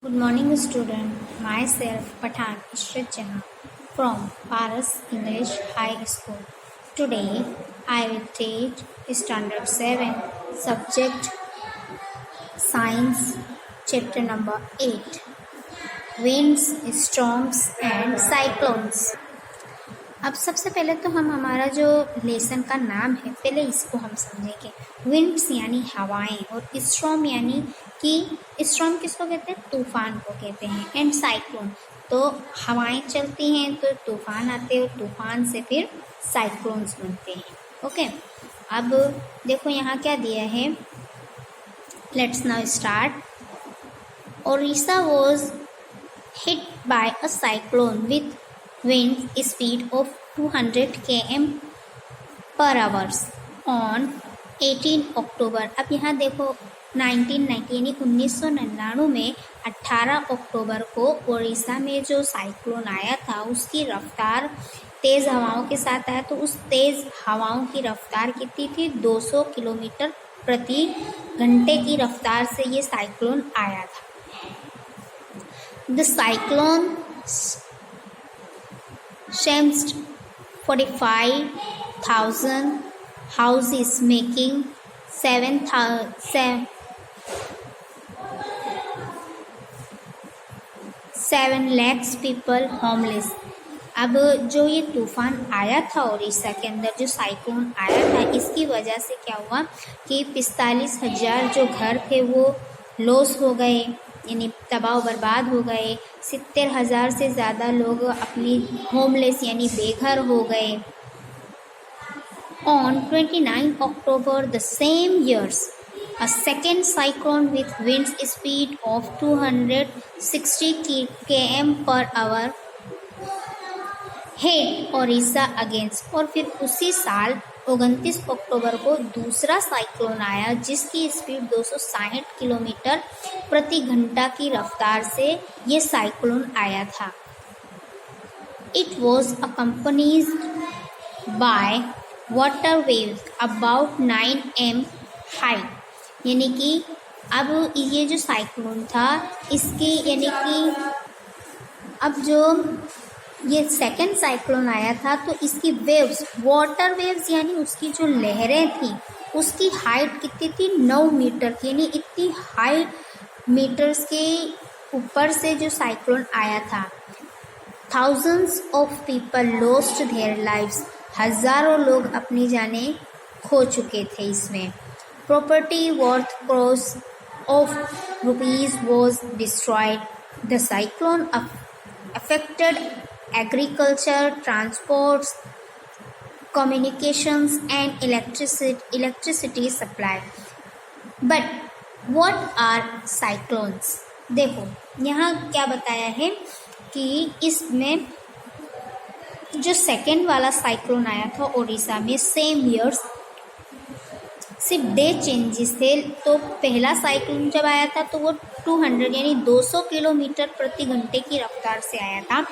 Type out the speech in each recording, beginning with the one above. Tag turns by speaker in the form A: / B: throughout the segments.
A: Good morning, student. Myself, Pathan Ishrat Jahan from Paras English High School. Today, I will teach Standard 7, Subject Science, Chapter number 8, Winds, Storms and Cyclones. अब सबसे पहले तो हम हमारा जो lesson का नाम है पहले इसको हम समझेंगे। विंड्स यानी हवाएं और स्ट्रॉम यानी कि स्ट्रॉम किसको कहते हैं, तूफान को कहते हैं। एंड साइक्लोन तो हवाएं चलती हैं तो तूफान आते हैं और तूफान से फिर साइक्लोन्स बनते हैं। ओके, अब देखो यहाँ क्या दिया है। Let's now start. Odisha was hit by a cyclone with wind speed of 200 km per hours on 18 अक्टूबर। अब यहाँ देखो 1990 यानी 1999 में 18 अक्टूबर को ओडिशा में जो साइक्लोन आया था उसकी रफ्तार तेज़ हवाओं के साथ आया। तो उस तेज़ हवाओं की रफ्तार कितनी थी, 200 किलोमीटर प्रति घंटे की रफ्तार से ये साइक्लोन आया था। The cyclone smashed 45,000 houses, making 7 lakhs people homeless। अब जो ये तूफान आया था उड़ीसा के अंदर, जो साइक्लोन आया था, इसकी वजह से क्या हुआ कि 45,000 जो घर थे वो लॉस हो गए, यानी तबाह बर्बाद हो गए। 70,000 से ज़्यादा लोग अपनी होमलेस यानी बेघर हो गए। On 29 October the same years, a second cyclone with wind speed of 260 km per hour hit Orissa against। और फिर उसी साल 29 अक्टूबर को दूसरा साइक्लोन आया जिसकी स्पीड 260 किलोमीटर प्रति घंटा की रफ्तार से ये साइक्लोन आया था। It was accompanies by water waves about 9 m height. यानी कि अब ये जो साइक्लोन था इसकी यानी कि अब जो ये सेकेंड साइक्लोन आया था तो इसकी वेव्स, वाटर वेव्स यानी उसकी जो लहरें थी उसकी हाइट कितनी थी, 9 मीटर की। यानी इतनी हाई मीटर्स के ऊपर से जो साइक्लोन आया था। Thousands of people lost their lives, हजारों लोग अपनी जानें खो चुके थे इसमें। Property worth cross of rupees was destroyed. The cyclone affected agriculture, transports, communications and electricity supply। But what are cyclones? देखो यहाँ क्या बताया है कि इसमें जो सेकेंड वाला साइक्लोन आया था ओडिशा में सेम ईयर्स, सिर्फ डे चेंजेस थे। तो पहला साइक्लोन जब आया था तो वो 200 यानी 200 किलोमीटर प्रति घंटे की रफ्तार से आया था,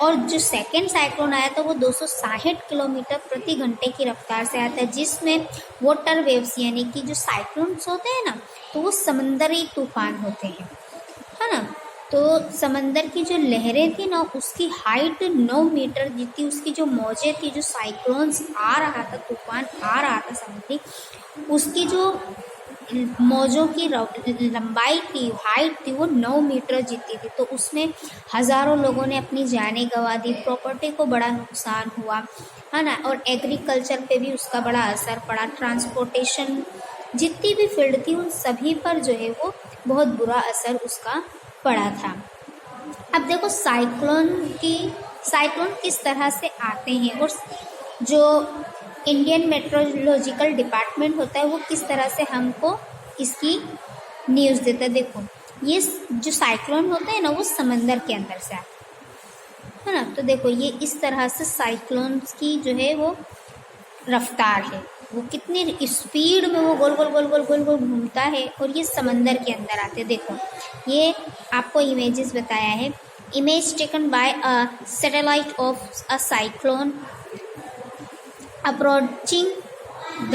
A: और जो सेकेंड साइक्लोन आया था वो 260 किलोमीटर प्रति घंटे की रफ्तार से आया था, जिसमें वाटर वेव्स यानी कि जो साइक्लोन्स होते हैं ना तो वो समंदरी तूफान होते हैं, है ना। तो समंदर की जो लहरें थी ना उसकी हाइट 9 मीटर जितनी, उसकी जो मौजें थी, जो साइक्लोन्स आ रहा था, तूफान आ रहा था समुद्री, उसकी जो मौजों की लंबाई थी, हाइट थी, वो 9 मीटर जितनी थी। तो उसमें हज़ारों लोगों ने अपनी जानें गंवा दी, प्रॉपर्टी को बड़ा नुकसान हुआ, है ना। और एग्रीकल्चर पे भी उसका बड़ा असर पड़ा, ट्रांसपोर्टेशन जितनी भी फील्ड थी उन सभी पर जो है वो बहुत बुरा असर उसका पड़ा था। अब देखो साइक्लोन किस तरह से आते हैं और जो इंडियन मेट्रोलॉजिकल डिपार्टमेंट होता है वो किस तरह से हमको इसकी न्यूज़ देता है। देखो ये जो साइक्लोन होते हैं ना वो समंदर के अंदर से आते हैं, है ना। तो देखो ये इस तरह से साइक्लोन्स की जो है वो रफ्तार है, वो कितनी स्पीड में वो गोल गोल गोल गोल गोल गोल घूमता है और ये समंदर के अंदर आते। देखो ये आपको इमेजेस बताया है। Image taken by a satellite of a cyclone approaching the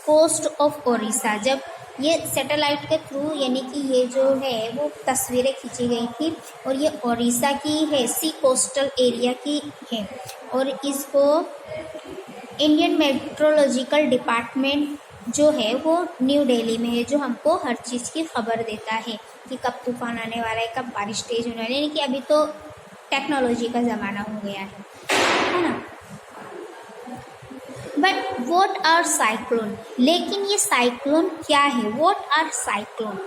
A: coast of Odisha. जब ये सैटेलाइट के थ्रू यानी कि ये जो है वो तस्वीरें खींची गई थी और ये उड़ीसा की है, सी कोस्टल एरिया की है और इसको इंडियन मेट्रोलॉजिकल डिपार्टमेंट जो है वो न्यू दिल्ली में है, जो हमको हर चीज़ की खबर देता है कि कब तूफान आने वाला है, कब बारिश तेज होने वाली है। यानी कि अभी तो टेक्नोलॉजी का ज़माना हो गया है ना। बट वॉट आर साइक्लोन, लेकिन ये साइक्लोन क्या है? What are cyclone,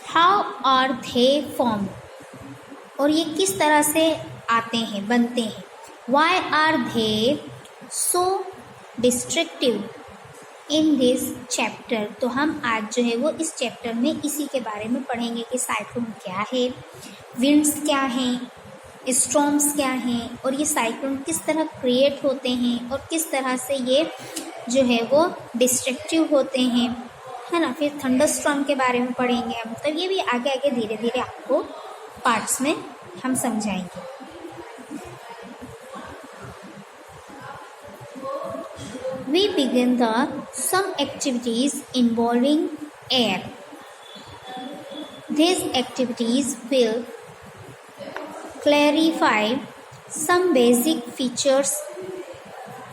A: how are they form, और ये किस तरह से आते हैं, बनते हैं। Why are they so destructive in this chapter, तो हम आज जो है वो इस चैप्टर में इसी के बारे में पढ़ेंगे कि साइक्लोन क्या है, विंड्स क्या हैं, स्टॉर्म्स क्या हैं और ये साइक्लोन किस तरह क्रिएट होते हैं और किस तरह से ये जो है वो डिस्ट्रक्टिव होते हैं, है ना। फिर थंडरस्टॉर्म के बारे में पढ़ेंगे हम, तो ये भी आगे आगे धीरे धीरे आपको पार्ट्स में हम समझाएंगे। We begin the some activities involving air. These activities will clarify some basic features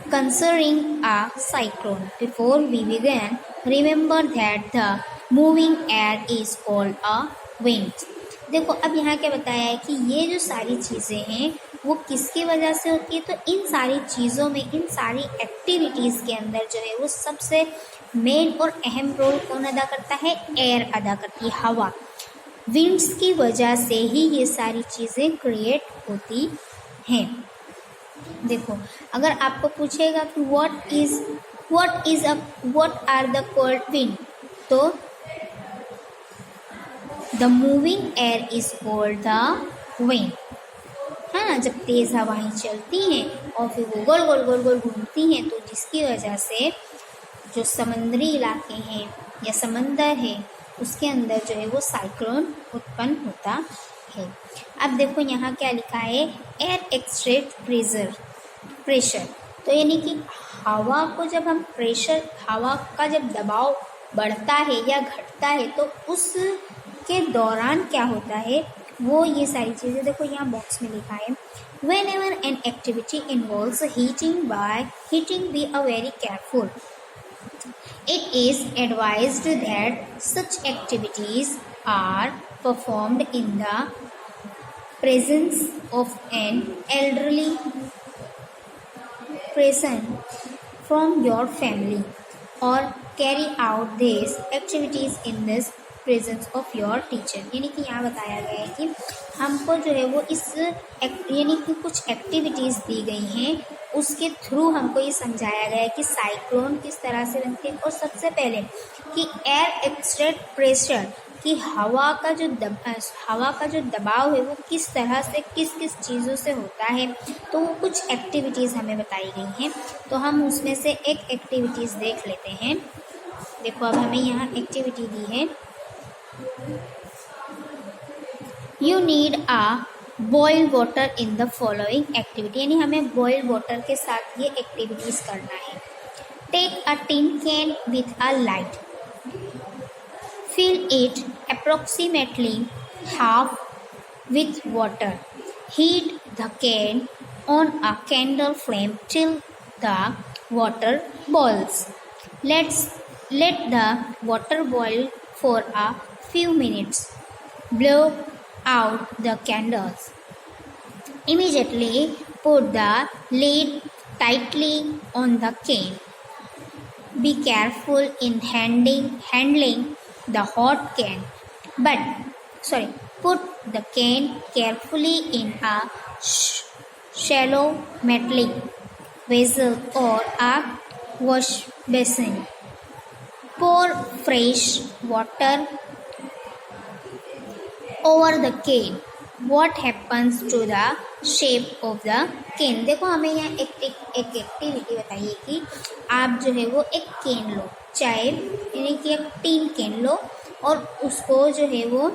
A: concerning a cyclone. Before we begin, remember that the moving air is called a wind. देखो अब यहाँ क्या बताया है कि ये जो सारी चीज़ें हैं वो किसकी वजह से होती है, तो इन सारी चीज़ों में, इन सारी एक्टिविटीज़ के अंदर जो है वो सबसे मेन और अहम रोल कौन अदा करता है? एयर अदा करती है, हवा। विंड्स की वजह से ही ये सारी चीज़ें क्रिएट होती हैं। देखो अगर आपको पूछेगा कि what are the cold wind, तो the moving air is called the wind, है ना। जब तेज हवाएं चलती हैं और फिर वो गोल गोल गोल गोल घूमती हैं, तो जिसकी वजह से जो समुद्री इलाके हैं या समंदर है उसके अंदर जो है वो साइक्लोन उत्पन्न होता है। अब देखो यहाँ क्या लिखा है, एयर एक्सट्रेट प्रेशर, तो यानी कि हवा को जब हम प्रेशर, हवा का जब दबाव बढ़ता है या घटता है तो उसके दौरान क्या होता है, वो ये सारी चीज़ें देखो यहाँ बॉक्स में लिखा है। Whenever an activity involves heating, be a very careful. It is advised that such activities are performed in the presence of an elderly person from your family, or carry out these activities in this presence of your teacher. यानी कि यहाँ बताया गया है कि हमको जो है वो इस यानी कि कुछ एक्टिविटीज़ दी गई हैं, उसके थ्रू हमको ये समझाया गया है कि साइक्लोन किस तरह से बनते हैं। और सबसे पहले कि एयर एक्सट्रेट प्रेशर, कि हवा का जो दबाव है वो किस तरह से किस किस चीज़ों से होता है, तो वो कुछ एक्टिविटीज़ हमें बताई गई हैं। तो हम उसमें से एक एक्टिविटीज़ देख लेते हैं। देखो अब हमें यहाँ एक्टिविटी दी है, you need a boiled water in the following activity, यानी हमें बॉइल्ड वाटर के साथ ये एक्टिविटीज करना है। Take a tin can with a light, fill it approximately half with water, heat the can on a candle flame till the water boils, let the water boil for a few minutes, blow out the candles, immediately put the lid tightly on the can, be careful in handling the hot can, put the can carefully in a shallow metallic vessel or a wash basin, pour fresh water over the cane, what happens to the shape of the cane। देखो हमें यहाँ एक activity बताइए कि आप जो है वो एक केन लो, चाहे यानी कि एक टीन केन लो और उसको जो है वो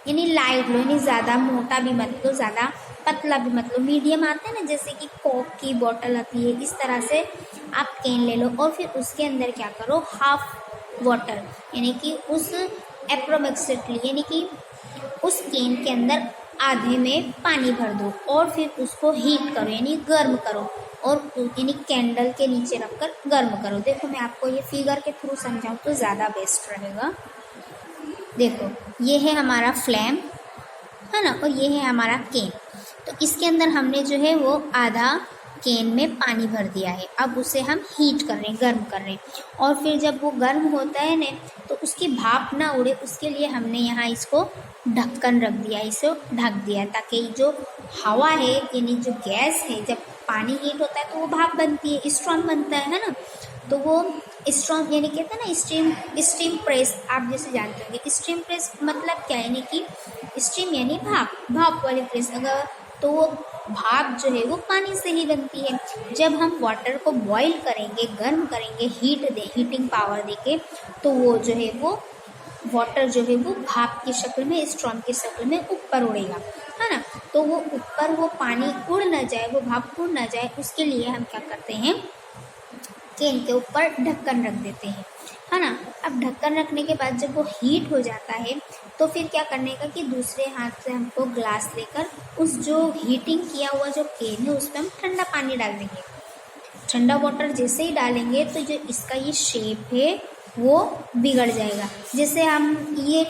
A: यानी लाइट लो, यानी ज़्यादा मोटा भी मत लो, ज़्यादा पतला भी मत लो, मीडियम आता है ना, जैसे कि कोक की बोतल आती है, इस तरह से आप केन ले लो और फिर उसके अंदर क्या करो, हाफ वाटर, यानी कि उस अप्रोक्सीमेटली, यानी कि उस केन के अंदर आधे में पानी भर दो और फिर उसको हीट करो, यानी गर्म करो, और यानी कैंडल के नीचे रखकर गर्म करो। देखो मैं आपको ये फिगर के थ्रू समझाऊँ तो ज़्यादा बेस्ट रहेगा। देखो ये है हमारा फ्लेम, है ना, और ये है हमारा केन। तो इसके अंदर हमने जो है वो आधा केन में पानी भर दिया है। अब उसे हम हीट कर रहे हैं, गर्म कर रहे हैं, और फिर जब वो गर्म होता है ना तो उसकी भाप ना उड़े, उसके लिए हमने यहाँ इसको ढक्कन रख दिया, इसे ढक दिया, ताकि जो हवा है यानी जो गैस है, जब पानी हीट होता है तो वो भाप बनती है, स्ट्रॉम बनता है ना। तो वो स्ट्रॉम यानी कहते हैं ना स्टीम प्रेस, आप जैसे जानते होंगे स्टीम प्रेस मतलब क्या है, यानी कि स्टीम यानी भाप वाली प्रेस। अगर तो वो भाप जो है वो पानी से ही बनती है। जब हम वाटर को बॉईल करेंगे, गर्म करेंगे, हीटिंग पावर देके, तो वो जो है वो वाटर जो है वो भाप की शक्ल में, स्ट्रॉम की शक्ल में ऊपर उड़ेगा, है ना। तो वो ऊपर वो पानी उड़ ना जाए, वो भाप उड़ ना जाए, उसके लिए हम क्या करते हैं, केन के ऊपर ढक्कन रख देते हैं, है ना। अब ढक्कन रखने के बाद जब वो हीट हो जाता है तो फिर क्या करने का कि दूसरे हाथ से हमको ग्लास लेकर उस जो हीटिंग किया हुआ जो केन है उस पर हम ठंडा पानी डाल देंगे। ठंडा वाटर जैसे ही डालेंगे तो जो इसका ये शेप है वो बिगड़ जाएगा। जैसे हम ये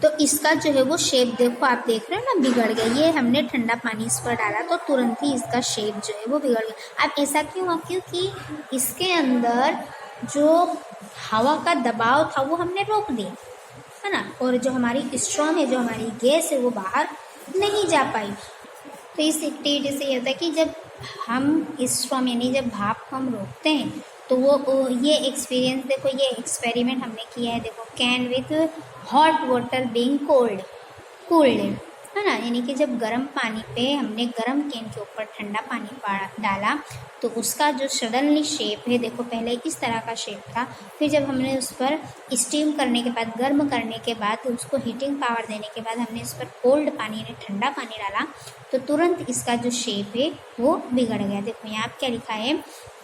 A: तो इसका जो है वो शेप देखो, आप देख रहे हो ना, बिगड़ गया। ये हमने ठंडा पानी इस पर डाला तो तुरंत ही इसका शेप जो है वो बिगड़ गया। अब ऐसा क्यों हुआ, क्योंकि इसके अंदर जो हवा का दबाव था वो हमने रोक दिया, है ना, और जो हमारी स्ट्रॉम है, जो हमारी गैस है, वो बाहर नहीं जा पाई। तो इस एक्टिविटी से ये होता है कि जब हम स्ट्रॉम यानी जब भाप को हम रोकते हैं तो वो ये एक्सपीरियंस देखो, ये एक्सपेरिमेंट हमने किया है। देखो can with hot water being cooled, है ना, यानी कि जब गर्म पानी पे हमने गर्म कैन के ऊपर ठंडा पानी डाला तो उसका जो सडनली शेप है, देखो पहले इस तरह का शेप था, फिर जब हमने उस पर स्टीम करने के बाद, गर्म करने के बाद, उसको हीटिंग पावर देने के बाद हमने इस पर कोल्ड पानी यानी ठंडा पानी डाला तो तुरंत इसका जो शेप है वो बिगड़ गया। देखो यहाँ क्या लिखा है,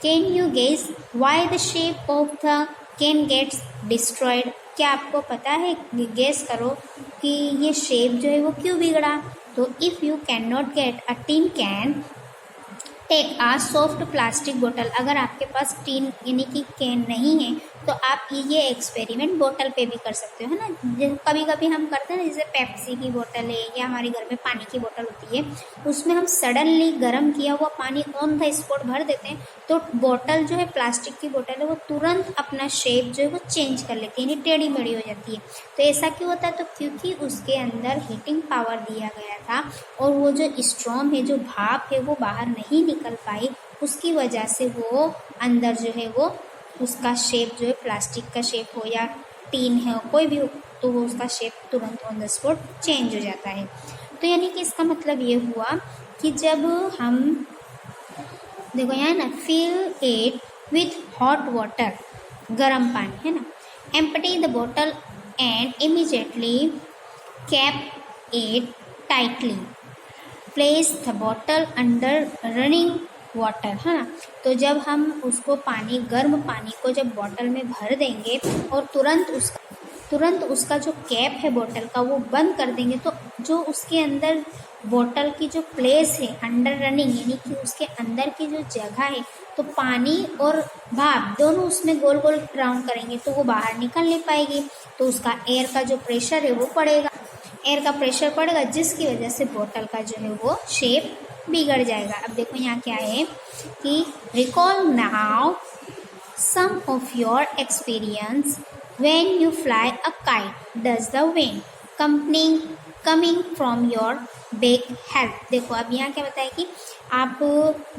A: can you guess why the shape of the can gets destroyed. क्या आपको पता है, गेस करो कि ये शेप जो है वो क्यों बिगड़ा। तो if you can not get a tin can take a soft plastic बोतल। अगर आपके पास टिन यानी कि कैन नहीं है तो आप ये एक्सपेरिमेंट बोतल पे भी कर सकते हो, है ना। जैसे कभी कभी हम करते हैं ना, जैसे पेप्सी की बोतल है या हमारे घर में पानी की बोतल होती है, उसमें हम सडनली गर्म किया हुआ पानी ऑन द स्पॉट भर देते हैं तो बोतल जो है, प्लास्टिक की बोतल है, वो तुरंत अपना शेप जो है वो चेंज कर लेती है, यानी टेढ़ी मेढ़ी हो जाती है। तो ऐसा क्यों होता है, तो क्योंकि उसके अंदर हीटिंग पावर दिया गया था और वो जो स्ट्रॉम है, जो भाप है, वो बाहर नहीं निकल पाई, उसकी वजह से वो अंदर जो है वो उसका शेप जो है, प्लास्टिक का शेप हो या टीन है, कोई भी हो, तो वो उसका शेप तुरंत ऑन द स्पॉट चेंज हो जाता है। तो यानी कि इसका मतलब ये हुआ कि जब हम देखो यहाँ ना, fill it with hot water, गर्म पानी, है ना, empty the bottle and immediately cap it tightly, place the bottle under running water, है ना। तो जब हम उसको पानी, गर्म पानी को जब बॉटल में भर देंगे और तुरंत उसका जो कैप है बॉटल का वो बंद कर देंगे, तो जो उसके अंदर बॉटल की जो प्लेस है अंडर रनिंग, यानी कि उसके अंदर की जो जगह है, तो पानी और भाप दोनों उसमें गोल गोल राउंड करेंगे तो वो बाहर निकल नहीं पाएगी। तो उसका एयर का जो प्रेशर है वो पड़ेगा, एयर का प्रेशर पड़ेगा, जिसकी वजह से बोतल का जो है वो शेप बिगड़ जाएगा। अब देखो यहाँ क्या है कि recall now some of your experience when you fly a kite does the wind coming from your back help. देखो अब यहाँ क्या बताया कि आप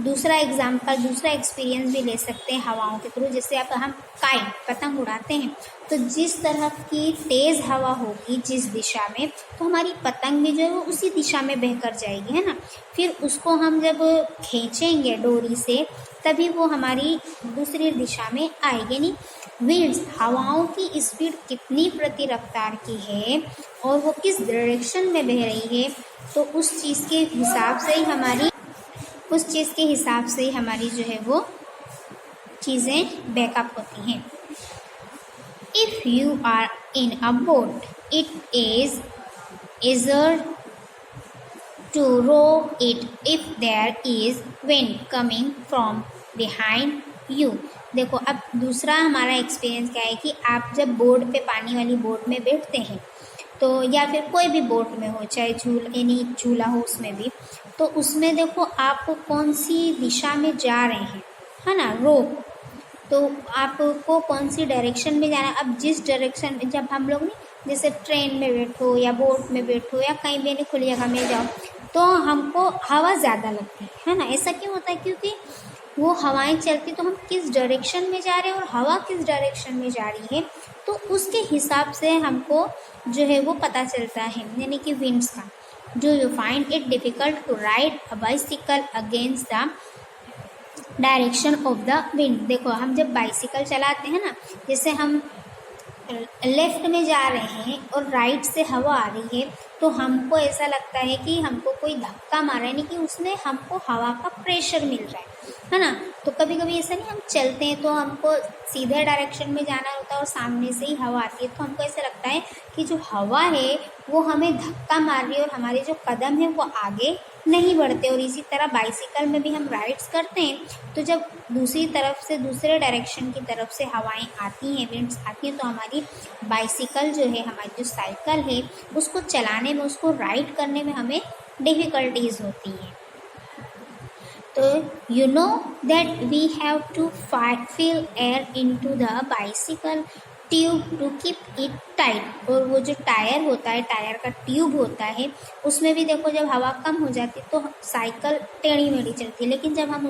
A: दूसरा एग्जाम्पल, दूसरा एक्सपीरियंस भी ले सकते हैं हवाओं के थ्रू। जैसे आप हम काइट, पतंग उड़ाते हैं, तो जिस तरह की तेज़ हवा होगी जिस दिशा में, तो हमारी पतंग भी जो है वो उसी दिशा में बहकर जाएगी, है ना। फिर उसको हम जब खींचेंगे डोरी से तभी वो हमारी दूसरी दिशा में आएगी। नहीं, विंड्स, हवाओं की स्पीड कितनी प्रति रफ्तार की है और वो किस डायरेक्शन में बह रही है, तो उस चीज़ के हिसाब से ही हमारी जो है वो चीज़ें बैकअप होती हैं। If you are in a boat, it is easier to row it if there is wind coming from behind you. देखो अब दूसरा हमारा एक्सपीरियंस क्या है कि आप जब बोट पे पानी वाली बोट में बैठते हैं तो या फिर कोई भी बोट में हो, चाहे यानी झूला हो उसमें भी, तो उसमें देखो आप कौन सी दिशा में जा रहे हैं, है ना, रो, तो आपको कौन सी डायरेक्शन में जाना है। अब जिस डायरेक्शन में जब हम लोग नहीं, जैसे ट्रेन में बैठो या बोट में बैठो या कहीं भी खुली जगह में जाओ तो हमको हवा ज़्यादा लगती है ना। ऐसा क्यों होता है? क्योंकि वो हवाएं चलती तो हम किस डायरेक्शन में जा रहे हैं और हवा किस डायरेक्शन में जा रही है, तो उसके हिसाब से हमको जो है वो पता चलता है, यानी कि विंड्स का। Do you find it difficult to ride a bicycle against the direction of the wind? देखो हम जब बाइसिकल चलाते हैं ना, जैसे हम लेफ्ट में जा रहे हैं और राइट से हवा आ रही है तो हमको ऐसा लगता है कि हमको कोई धक्का मार रहा है, नहीं कि उसमें हमको हवा का प्रेशर मिल रहा है ना। तो कभी कभी ऐसा नहीं, हम चलते हैं तो हमको सीधे डायरेक्शन में जाना होता है और सामने से ही हवा आती है, तो हमको ऐसा लगता है कि जो हवा है वो हमें धक्का मार रही है और हमारे जो कदम है वो आगे नहीं बढ़ते। और इसी तरह बाइसिकल में भी हम राइड्स करते हैं तो जब दूसरी तरफ से, दूसरे डायरेक्शन की तरफ से हवाएं आती हैं, विंड्स आती हैं, तो हमारी बाइसिकल जो है, हमारी जो साइकिल है, उसको चलाने में, उसको राइड करने में हमें डिफ़िकल्टीज होती हैं। तो you know that we have to fill air into the bicycle tube to keep it tight. और वो जो टायर होता है, टायर का ट्यूब होता है, उसमें भी देखो जब हवा कम हो जाती है तो साइकिल टेढ़ी मेढ़ी चलती है, लेकिन जब हम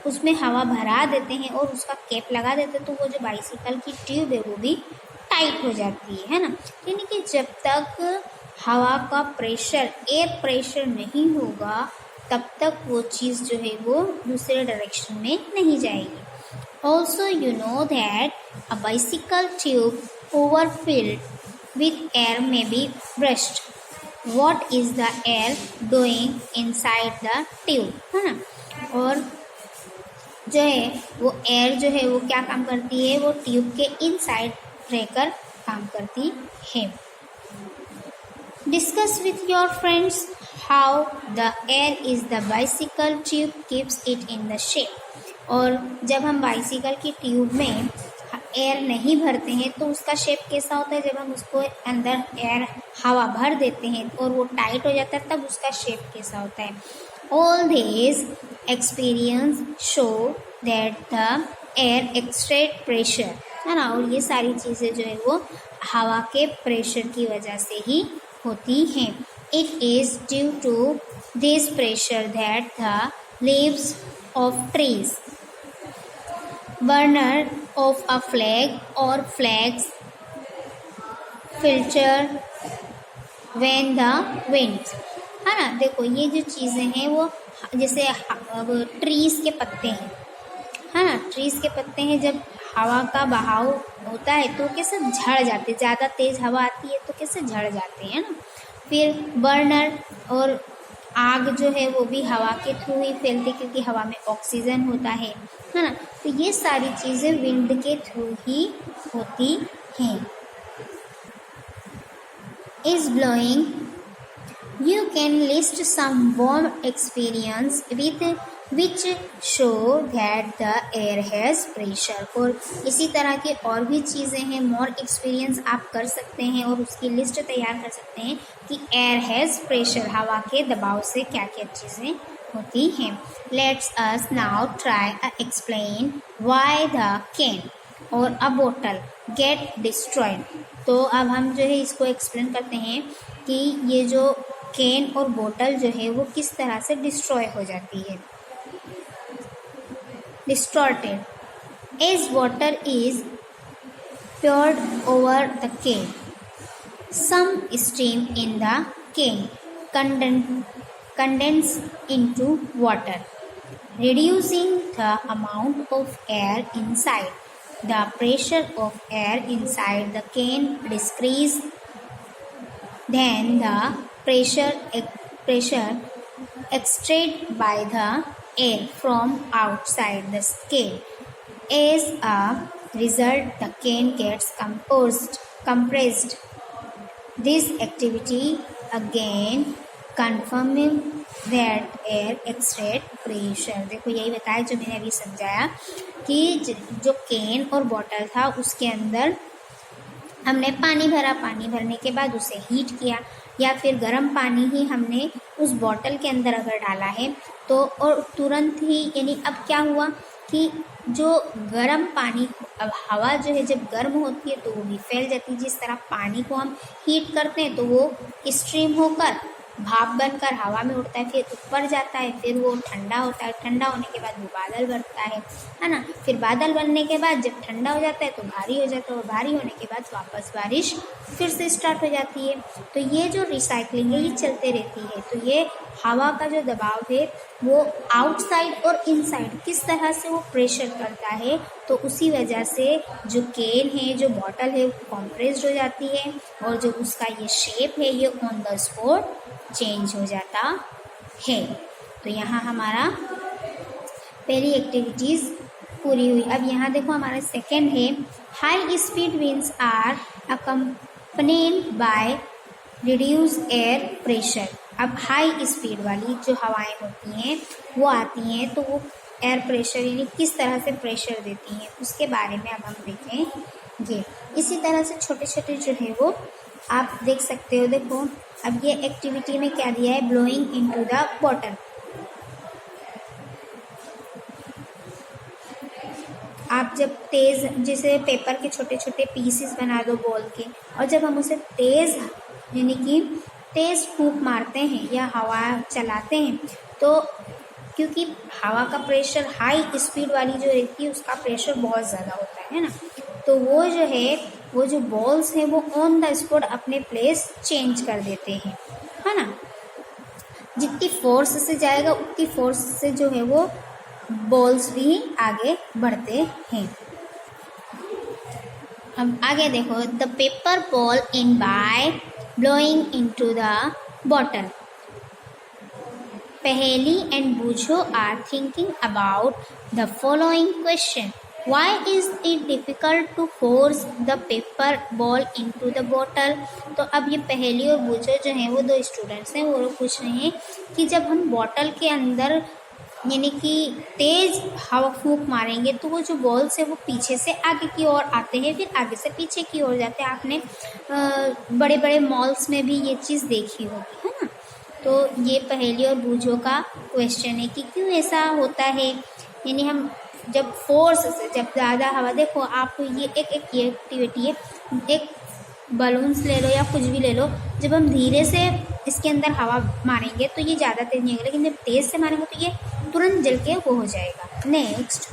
A: उसमें हवा भरा देते हैं और उसका कैप लगा देते हैं तो वो जो बाइसिकल की ट्यूब है वो भी टाइट हो जाती है ना। यानी कि जब तक हवा का प्रेशर, एयर प्रेशर नहीं होगा तब तक वो चीज़ जो है वो दूसरे डायरेक्शन में नहीं जाएगी। Also, you know that a bicycle tube overfilled with air may be burst. What is the air doing inside the tube? है ना। और जो है वो एयर जो है वो क्या काम करती है, वो ट्यूब के इनसाइड रहकर काम करती है। Discuss with your friends how the air is the bicycle tube keeps it in the shape. और जब हम बाइसिकल की ट्यूब में एयर नहीं भरते हैं तो उसका शेप कैसा होता है? जब हम उसको अंदर एयर, हवा भर देते हैं और वो टाइट हो जाता है तब उसका शेप कैसा होता है। All this experience show that the air एक्सट्रेट pressure, है ना। और ये सारी चीज़ें जो है वो हवा के प्रेशर की वजह से ही होती हैं। It is due to this pressure that the leaves of trees, burner of a flag or flags filter when the winds, है ना। देखो ये जो चीज़ें हैं वो जैसे अब ट्रीज़ के पत्ते हैं, है ना, ट्रीज़ के पत्ते हैं, जब हवा का बहाव होता है तो कैसे झड़ जाते, ज़्यादा तेज़ हवा आती है तो कैसे झड़ जाते हैं ना। फिर बर्नर, और आग जो है वो भी हवा के थ्रू ही फैलती क्योंकि हवा में ऑक्सीजन होता है ना। तो ये सारी चीज़ें विंड के थ्रू ही होती हैं। Is blowing, you can list some warm experience with which show that the air has pressure. और इसी तरह की और भी चीज़ें हैं, मोर एक्सपीरियंस आप कर सकते हैं और उसकी लिस्ट तैयार कर सकते हैं कि एयर हैज़ प्रेशर, हवा के दबाव से क्या क्या चीज़ें होती हैं। Let's us now try explain why the can और अ बोतल गेट डिस्ट्रॉयड। तो अब हम जो है इसको एक्सप्लेन करते हैं कि ये जो कैन और बोतल जो है वो किस तरह से डिस्ट्रॉय हो जाती है। Distorted, as water is poured over the can, some steam in the can condense into water, reducing the amount of air inside. The pressure of air inside the can decreases, then the pressure extracted by the air from outside the can as a result the cane gets compressed. This activity again confirming that air exert pressure। देखो यही बताया जो मैंने अभी समझाया कि जो केन और बॉटल था उसके अंदर हमने पानी भरा, पानी भरने के बाद उसे हीट किया, या फिर गर्म पानी ही हमने उस बॉटल के अंदर अगर डाला है तो और तुरंत ही यानी अब क्या हुआ कि जो गर्म पानी, अब हवा जो है जब गर्म होती है तो वो भी फैल जाती है। जिस तरह पानी को हम हीट करते हैं तो वो स्ट्रीम होकर भाप बनकर हवा में उड़ता है, फिर ऊपर जाता है, फिर वो ठंडा होता है, ठंडा होने के बाद वो बादल बनता है ना। फिर बादल बनने के बाद जब ठंडा हो जाता है तो भारी हो जाता है, और भारी होने के बाद वापस बारिश फिर से स्टार्ट हो जाती है। तो ये जो रिसाइकलिंग है ये चलते रहती है। तो ये हवा का जो दबाव है वो आउटसाइड और इनसाइड किस तरह से वो प्रेशर करता है, तो उसी वजह से जो केन है, जो बॉटल है, वो कॉम्प्रेस्ड हो जाती है, और जो उसका ये शेप है ये ऑन द स्पॉट चेंज हो जाता है। तो यहाँ हमारा पहली एक्टिविटीज़ पूरी हुई। अब यहाँ देखो हमारा सेकेंड है, high speed winds are accompanied by reduce air pressure. अब हाई स्पीड वाली जो हवाएं होती हैं वो आती हैं तो वो एयर प्रेशर यानी किस तरह से प्रेशर देती हैं उसके बारे में अब हम देखेंगे। इसी तरह से छोटे छोटे जो है वो आप देख सकते हो। देखो अब ये एक्टिविटी में क्या दिया है, ब्लोइंग इनटू द बॉटल। आप जब तेज़ जैसे पेपर के छोटे छोटे पीसेस बना दो बॉल के, और जब हम उसे तेज़ यानी कि तेज़ फूंक मारते हैं या हवा चलाते हैं तो क्योंकि हवा का प्रेशर हाई स्पीड वाली जो रहती है उसका प्रेशर बहुत ज़्यादा होता है ना, तो वो जो है वो जो बॉल्स हैं वो ऑन द स्पॉट अपने प्लेस चेंज कर देते हैं, है ना। जितनी फोर्स से जाएगा उतनी फोर्स से जो है वो बॉल्स भी आगे बढ़ते हैं। अब आगे देखो, the paper ball in by blowing into the bottle. पहेली एंड बूझो are thinking about the following question. Why is it difficult to force the paper ball into the bottle? तो अब ये पहेली और बूझो जो हैं वो दो स्टूडेंट्स हैं, वो लोग पूछ रहे हैं कि जब हम बॉटल के अंदर यानी कि तेज़ हवा फूंक मारेंगे तो वो जो बॉल्स है वो पीछे से आगे की ओर आते हैं, फिर आगे से पीछे की ओर जाते हैं। आपने बड़े बड़े मॉल्स में भी ये चीज़ देखी होगी, है ना। तो ये पहेली और बूझो का क्वेश्चन है कि क्यों ऐसा होता है, यानी हम जब फोर्स से जब ज़्यादा हवा, देखो आप ये एक एक्टिविटी है, एक बलून्स ले लो या कुछ भी ले लो, जब हम धीरे से इसके अंदर हवा मारेंगे तो ये ज़्यादा तेज़ नहीं होगा, लेकिन जब तेज़ से मारेंगे तो ये तुरंत जल के वो हो जाएगा। नेक्स्ट,